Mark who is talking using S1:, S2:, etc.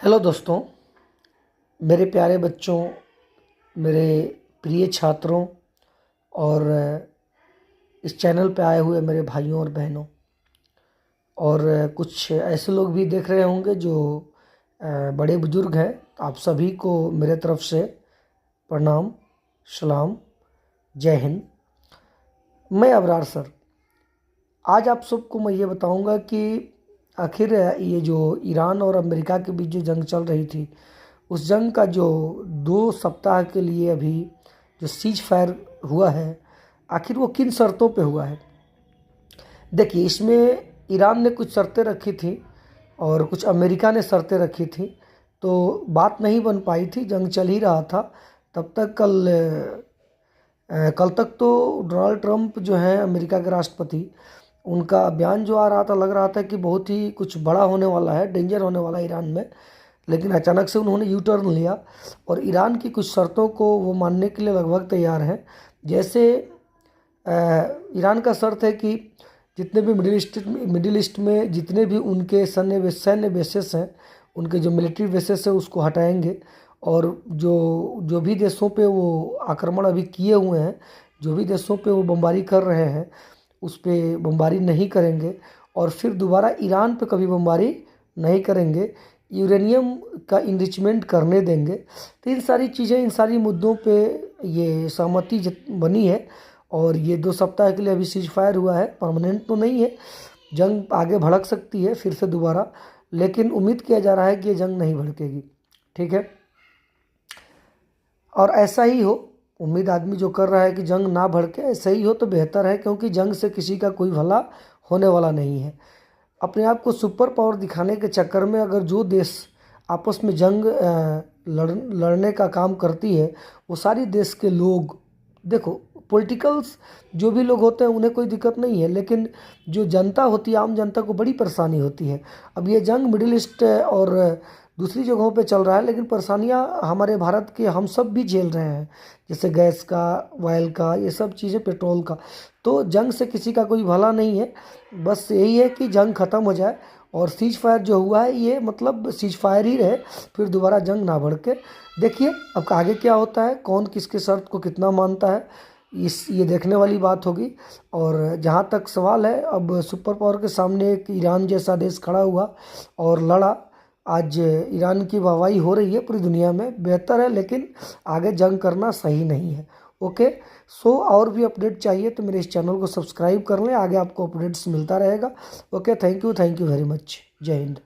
S1: Hello दोस्तों, मेरे प्यारे बच्चों, मेरे प्रिय छात्रों और इस चैनल पे आए हुए मेरे भाइयों और बहनों और कुछ ऐसे लोग भी देख रहे होंगे जो बड़े बुजुर्ग हैं। आप सभी को मेरे तरफ से प्रणाम, सलाम, जय हिंद। मैं अबरार सर। आज आप सबको मैं ये बताऊंगा कि आखिर ये जो ईरान और अमेरिका के बीच जो जंग चल रही थी, उस जंग का जो 2 सप्ताह के लिए अभी जो सीज फायर हुआ है, आखिर वो किन शर्तों पे हुआ है। देखिए, इसमें ईरान ने कुछ शर्तें रखी थी और कुछ अमेरिका ने शर्तें रखी थी, तो बात नहीं बन पाई थी, जंग चल ही रहा था तब तक। कल तक तो डोनाल्ड ट्रंप जो हैं अमेरिका के राष्ट्रपति, उनका बयान जो आ रहा था, लग रहा था कि बहुत ही कुछ बड़ा होने वाला है, डेंजर होने वाला है ईरान में। लेकिन अचानक से उन्होंने यू टर्न लिया और ईरान की कुछ शर्तों को वो मानने के लिए लगभग तैयार हैं। जैसे ईरान का शर्त है कि जितने भी मिडिल ईस्ट में जितने भी उनके सैन्य बेसेस हैं, उनके जो मिलिट्री बेसेस है उसको हटाएंगे और जो जो भी देशों पे वो आक्रमण अभी किए हुए हैं, जो भी देशों पे वो बमबारी कर रहे हैं, उस पर बमबारी नहीं करेंगे और फिर दोबारा ईरान पे कभी बमबारी नहीं करेंगे। यूरेनियम का इनरिचमेंट करने देंगे। तो इन सारी चीज़ें, इन सारी मुद्दों पे ये सहमति बनी है और ये 2 सप्ताह के लिए अभी सीज फायर हुआ है। परमानेंट तो नहीं है, जंग आगे भड़क सकती है फिर से दोबारा, लेकिन उम्मीद किया जा रहा है कि ये जंग नहीं भड़केगी। ठीक है, और ऐसा ही हो, उम्मीद आदमी जो कर रहा है कि जंग ना भड़के, ऐसा ही हो तो बेहतर है, क्योंकि जंग से किसी का कोई भला होने वाला नहीं है। अपने आप को सुपर पावर दिखाने के चक्कर में अगर जो देश आपस में जंग लड़ने का काम करती है, वो सारी देश के लोग, देखो पॉलिटिकल्स जो भी लोग होते हैं उन्हें कोई दिक्कत नहीं है, लेकिन जो जनता होती है, आम जनता को बड़ी परेशानी होती है। अब ये जंग मिडिल ईस्ट और दूसरी जगहों पे चल रहा है, लेकिन परेशानियां हमारे भारत के हम सब भी झेल रहे हैं, जैसे गैस का, ऑयल का, ये सब चीज़ें, पेट्रोल का। तो जंग से किसी का कोई भला नहीं है, बस यही है कि जंग ख़त्म हो जाए और सीज फायर जो हुआ है ये मतलब सीज फायर ही रहे, फिर दोबारा जंग ना भड़के। देखिए अब आगे क्या होता है, कौन किसके शर्त को कितना मानता है, ये देखने वाली बात होगी। और जहाँ तक सवाल है, अब सुपर पावर के सामने एक ईरान जैसा देश खड़ा हुआ और लड़ा। आज ईरान की वाहवाही हो रही है पूरी दुनिया में, बेहतर है, लेकिन आगे जंग करना सही नहीं है। ओके, सो और भी अपडेट चाहिए तो मेरे इस चैनल को सब्सक्राइब कर लें, आगे आपको अपडेट्स मिलता रहेगा। Okay, thank you very much. जय हिंद।